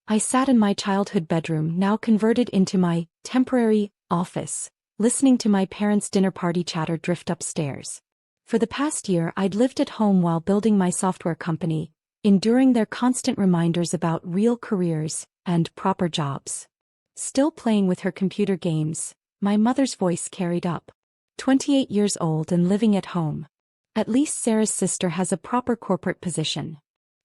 I sat in my childhood bedroom, now converted into my temporary office, listening to my parents' dinner party chatter drift upstairs. For the past year, I'd lived at home while building my software company, enduring their constant reminders about real careers and proper jobs. Still playing with her computer games, my mother's voice carried up. 28 years old and living at home. At least Sarah's sister has a proper corporate position.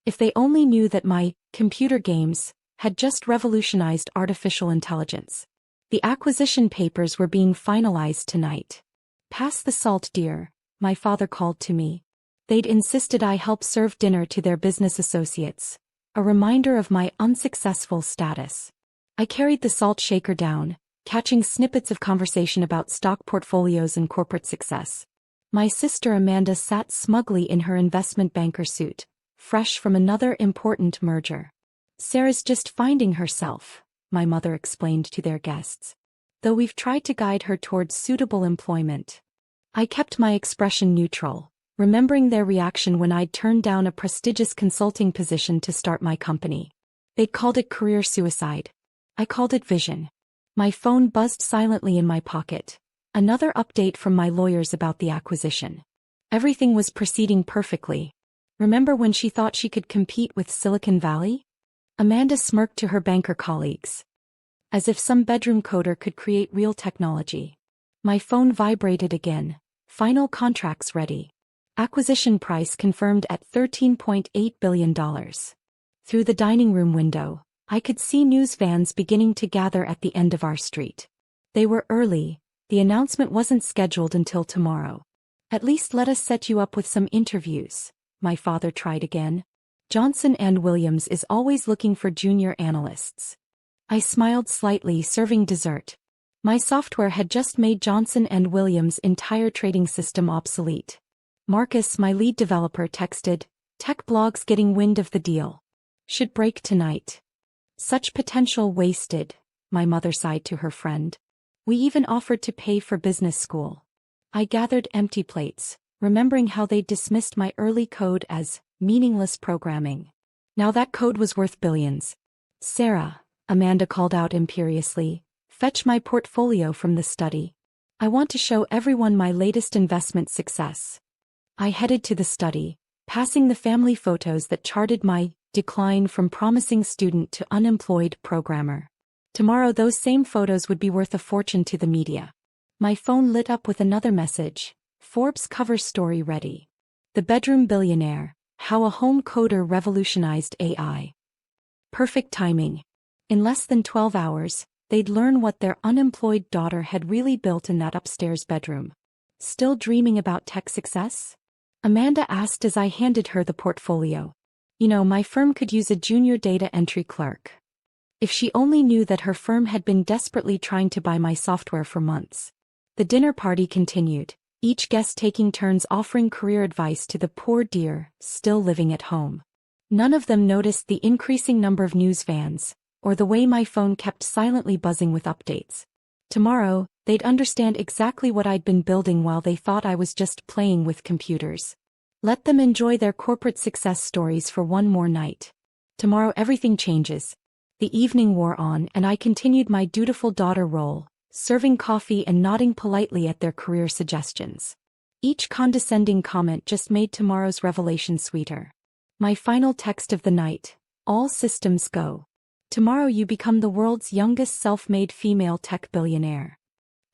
If they only knew that my computer games had just revolutionized artificial intelligence. The acquisition papers were being finalized tonight. Pass the salt, dear, my father called to me. They'd insisted I help serve dinner to their business associates, a reminder of my unsuccessful status. I carried the salt shaker down, catching snippets of conversation about stock portfolios and corporate success. My sister Amanda sat smugly in her investment banker suit, fresh from another important merger. Sarah's just finding herself, my mother explained to their guests. Though we've tried to guide her towards suitable employment. I kept my expression neutral, remembering their reaction when I'd turned down a prestigious consulting position to start my company. They'd called it career suicide. I called it vision. My phone buzzed silently in my pocket. Another update from my lawyers about the acquisition. Everything was proceeding perfectly. Remember when she thought she could compete with Silicon Valley? Amanda smirked to her banker colleagues. As if some bedroom coder could create real technology. My phone vibrated again. Final contracts ready. Acquisition price confirmed at $13.8 billion. Through the dining room window, I could see news vans beginning to gather at the end of our street. They were early. The announcement wasn't scheduled until tomorrow. At least let us set you up with some interviews, my father tried again. Johnson & Williams is always looking for junior analysts. I smiled slightly, serving dessert. My software had just made Johnson & Williams' entire trading system obsolete. Marcus, my lead developer, texted, "Tech blogs getting wind of the deal. Should break tonight." Such potential wasted, my mother sighed to her friend. We even offered to pay for business school. I gathered empty plates, remembering how they'd dismissed my early code as meaningless programming. Now that code was worth billions. "Sarah," Amanda called out imperiously, "fetch my portfolio from the study. I want to show everyone my latest investment success." I headed to the study, passing the family photos that charted my decline from promising student to unemployed programmer. Tomorrow those same photos would be worth a fortune to the media. My phone lit up with another message. Forbes cover story ready. The bedroom billionaire. How a home coder revolutionized AI. Perfect timing. In less than 12 hours, they'd learn what their unemployed daughter had really built in that upstairs bedroom. Still dreaming about tech success? Amanda asked as I handed her the portfolio. You know, my firm could use a junior data entry clerk. If she only knew that her firm had been desperately trying to buy my software for months. The dinner party continued, each guest taking turns offering career advice to the poor dear, still living at home. None of them noticed the increasing number of news vans, or the way my phone kept silently buzzing with updates. Tomorrow, they'd understand exactly what I'd been building while they thought I was just playing with computers. Let them enjoy their corporate success stories for one more night. Tomorrow everything changes. The evening wore on and I continued my dutiful daughter role, serving coffee and nodding politely at their career suggestions. Each condescending comment just made tomorrow's revelation sweeter. My final text of the night, all systems go. Tomorrow you become the world's youngest self-made female tech billionaire.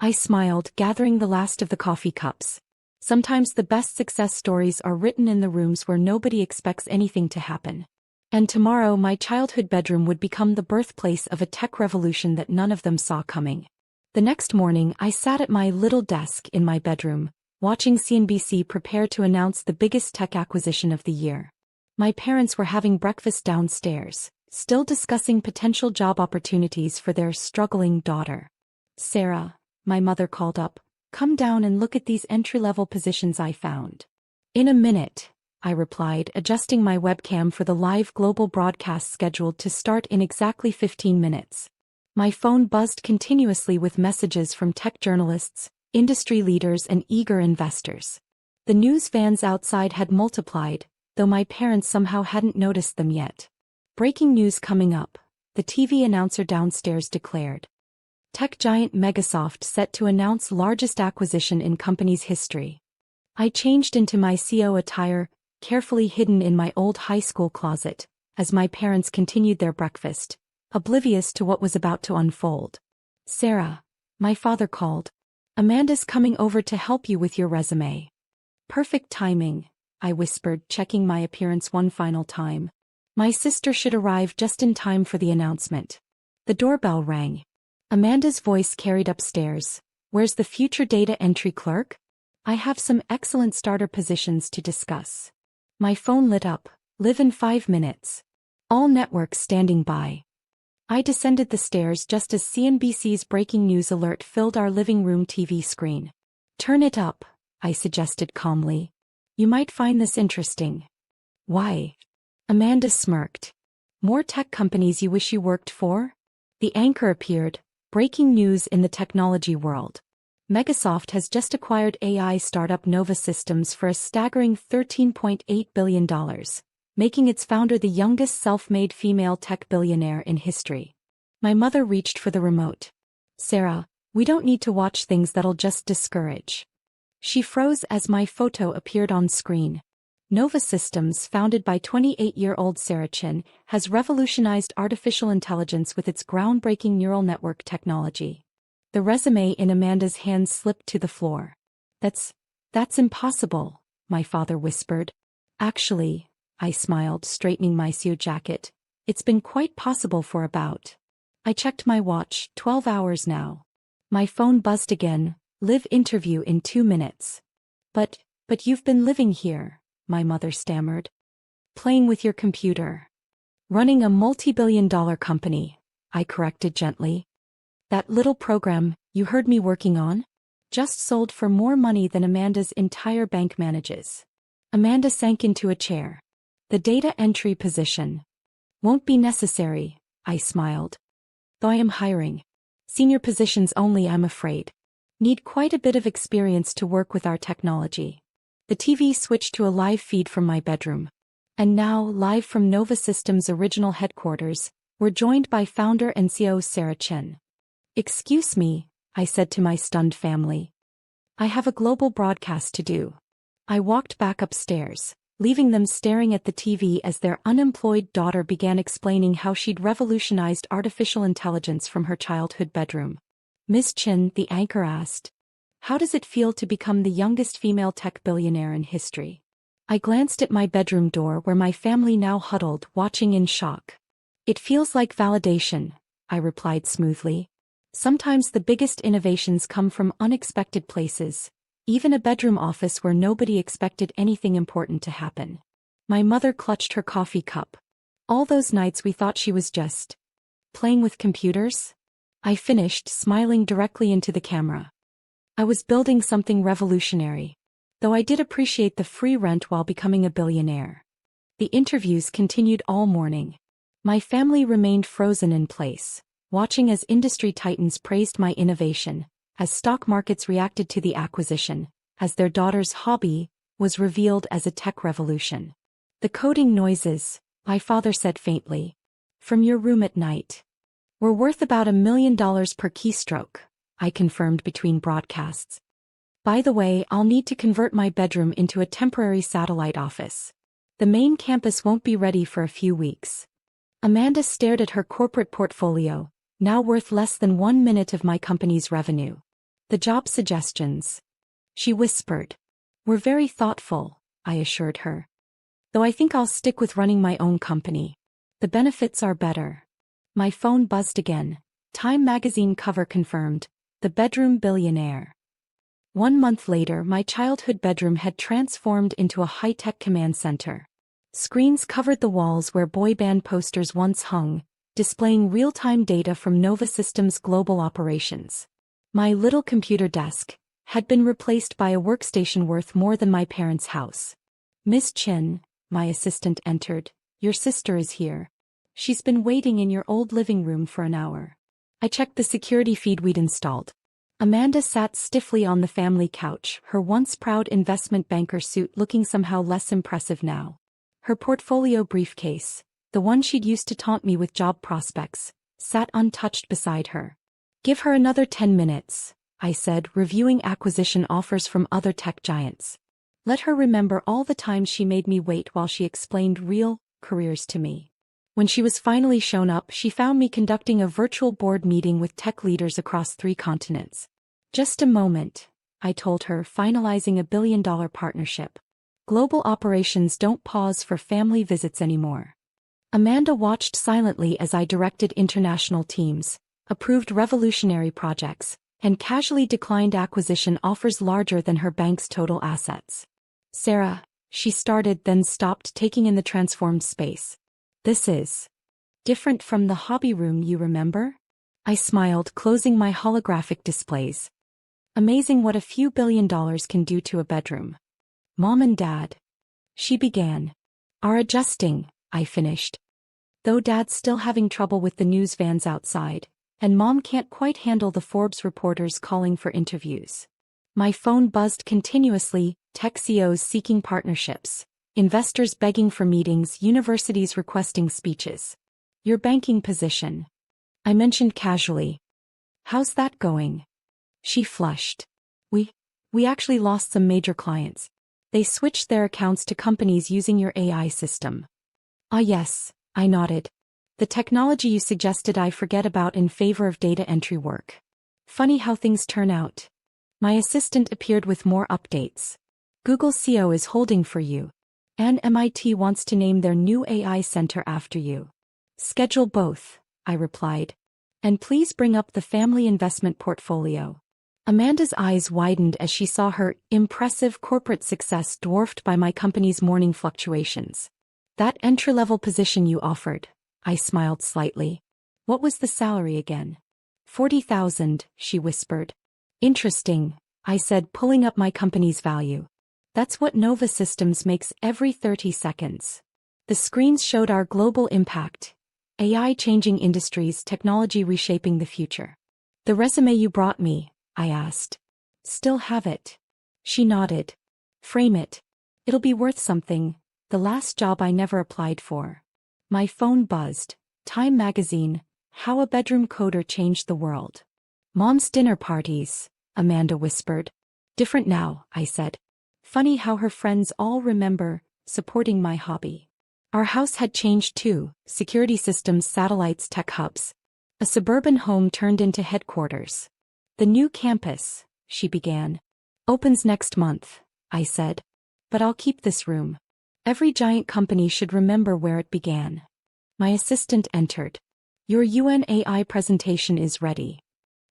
I smiled, gathering the last of the coffee cups. Sometimes the best success stories are written in the rooms where nobody expects anything to happen. And tomorrow my childhood bedroom would become the birthplace of a tech revolution that none of them saw coming. The next morning I sat at my little desk in my bedroom, watching CNBC prepare to announce the biggest tech acquisition of the year. My parents were having breakfast downstairs, still discussing potential job opportunities for their struggling daughter. "Sarah," my mother called up, "come down and look at these entry-level positions I found." "In a minute," I replied, adjusting my webcam for the live global broadcast scheduled to start in exactly 15 minutes. My phone buzzed continuously with messages from tech journalists, industry leaders and eager investors. The news vans outside had multiplied, though my parents somehow hadn't noticed them yet. Breaking news coming up. the TV announcer downstairs declared. Tech giant Microsoft set to announce largest acquisition in company's history. I changed into my CO attire, carefully hidden in my old high school closet, as my parents continued their breakfast, oblivious to what was about to unfold. Sarah, my father called. Amanda's coming over to help you with your resume. Perfect timing, I whispered, checking my appearance one final time. My sister should arrive just in time for the announcement. The doorbell rang. Amanda's voice carried upstairs. Where's the future data entry clerk? I have some excellent starter positions to discuss. My phone lit up. Live in 5 minutes. All networks standing by. I descended the stairs just as CNBC's breaking news alert filled our living room TV screen. Turn it up, I suggested calmly. You might find this interesting. Why? Amanda smirked. More tech companies you wish you worked for? The anchor appeared. Breaking news in the technology world. Microsoft has just acquired AI startup Nova Systems for a staggering $13.8 billion, making its founder the youngest self-made female tech billionaire in history. My mother reached for the remote. Sarah, we don't need to watch things that'll just discourage. She froze as my photo appeared on screen. Nova Systems, founded by 28-year-old Sarah Chin, has revolutionized artificial intelligence with its groundbreaking neural network technology. The resume in Amanda's hand slipped to the floor. That's impossible, my father whispered. Actually, I smiled, straightening my suit jacket. It's been quite possible for about. I checked my watch, 12 hours now. My phone buzzed again. Live interview in 2 minutes. But you've been living here, my mother stammered. Playing with your computer. Running a multi-billion-dollar company, I corrected gently. That little program you heard me working on? Just sold for more money than Amanda's entire bank manages. Amanda sank into a chair. The data entry position. Won't be necessary, I smiled. Though I am hiring. Senior positions only, I'm afraid. Need quite a bit of experience to work with our technology. The TV switched to a live feed from my bedroom. And now, live from Nova Systems' original headquarters, we're joined by founder and CEO Sarah Chin. Excuse me, I said to my stunned family. I have a global broadcast to do. I walked back upstairs, leaving them staring at the TV as their unemployed daughter began explaining how she'd revolutionized artificial intelligence from her childhood bedroom. Miss Chin, the anchor asked, how does it feel to become the youngest female tech billionaire in history? I glanced at my bedroom door where my family now huddled, watching in shock. It feels like validation, I replied smoothly. Sometimes the biggest innovations come from unexpected places, even a bedroom office where nobody expected anything important to happen. My mother clutched her coffee cup. All those nights we thought she was just playing with computers? I finished, smiling directly into the camera. I was building something revolutionary, though I did appreciate the free rent while becoming a billionaire. The interviews continued all morning. My family remained frozen in place, watching as industry titans praised my innovation, as stock markets reacted to the acquisition, as their daughter's hobby was revealed as a tech revolution. The coding noises, my father said faintly, from your room at night, were worth about $1 million per keystroke, I confirmed between broadcasts. By the way, I'll need to convert my bedroom into a temporary satellite office. The main campus won't be ready for a few weeks. Amanda stared at her corporate portfolio, now worth less than 1 minute of my company's revenue. The job suggestions, she whispered, were very thoughtful, I assured her. Though I think I'll stick with running my own company. The benefits are better. My phone buzzed again. Time magazine cover confirmed. The bedroom billionaire. 1 month later, my childhood bedroom had transformed into a high-tech command center. Screens covered the walls where boy band posters once hung, displaying real-time data from Nova Systems' global operations. My little computer desk had been replaced by a workstation worth more than my parents' house. Miss Chin, my assistant entered. Your sister is here. She's been waiting in your old living room for an hour. I checked the security feed we'd installed. Amanda sat stiffly on the family couch, her once proud investment banker suit looking somehow less impressive now. Her portfolio briefcase, the one she'd used to taunt me with job prospects, sat untouched beside her. "Give her another 10 minutes," I said, reviewing acquisition offers from other tech giants. "Let her remember all the times she made me wait while she explained real careers to me." When she was finally shown up, she found me conducting a virtual board meeting with tech leaders across 3 continents. "Just a moment," I told her, finalizing a billion-dollar partnership. "Global operations don't pause for family visits anymore." Amanda watched silently as I directed international teams, approved revolutionary projects, and casually declined acquisition offers larger than her bank's total assets. "Sarah," she started, then stopped, taking in the transformed space. "This is different from the hobby room, you remember?" I smiled, closing my holographic displays. "Amazing what a few $1 billion can do to a bedroom." "Mom and Dad," she began, "are adjusting," I finished. "Though Dad's still having trouble with the news vans outside, and Mom can't quite handle the Forbes reporters calling for interviews." My phone buzzed continuously, tech CEOs seeking partnerships, investors begging for meetings, universities requesting speeches. "Your banking position," I mentioned casually. "How's that going?" She flushed. We actually lost some major clients. They switched their accounts to companies using your AI system." "Ah yes," I nodded. "The technology you suggested I forget about in favor of data entry work. Funny how things turn out." My assistant appeared with more updates. "Google CEO is holding for you. And MIT wants to name their new AI center after you." "Schedule both," I replied. "And please bring up the family investment portfolio." Amanda's eyes widened as she saw her impressive corporate success dwarfed by my company's morning fluctuations. "That entry-level position you offered," I smiled slightly. "What was the salary again?" 40,000, she whispered. "Interesting," I said, pulling up my company's value. "That's what Nova Systems makes every 30 seconds. The screens showed our global impact. AI changing industries, technology reshaping the future." "The resume you brought me?" I asked. "Still have it." She nodded. "Frame it. It'll be worth something. The last job I never applied for." My phone buzzed. Time magazine, "How a Bedroom Coder Changed the World." "Mom's dinner parties," Amanda whispered. "Different now," I said. Funny how her friends all remember supporting my hobby. Our house had changed too: security systems, satellites, tech hubs. A suburban home turned into headquarters. "The new campus," she began. "Opens next month," I said. "But I'll keep this room. Every giant company should remember where it began." My assistant entered. "Your UNAI presentation is ready."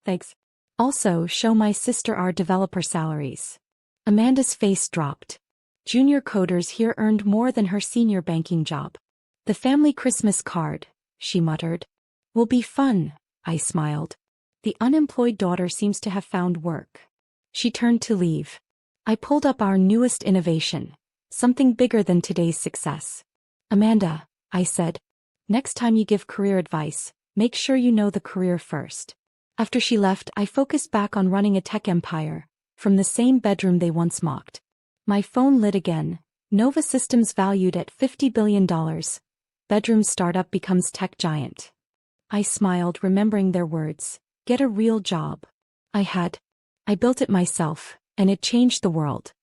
"Thanks. Also, show my sister our developer salaries." Amanda's face dropped. Junior coders here earned more than her senior banking job. "The family Christmas card," she muttered. "Will be fun," I smiled. "The unemployed daughter seems to have found work." She turned to leave. I pulled up our newest innovation, something bigger than today's success. "Amanda," I said, "next time you give career advice, make sure you know the career first." After she left, I focused back on running a tech empire, from the same bedroom they once mocked. My phone lit again. Nova Systems valued at $50 billion. Bedroom startup becomes tech giant. I smiled, remembering their words. Get a real job. I built it myself, and it changed the world.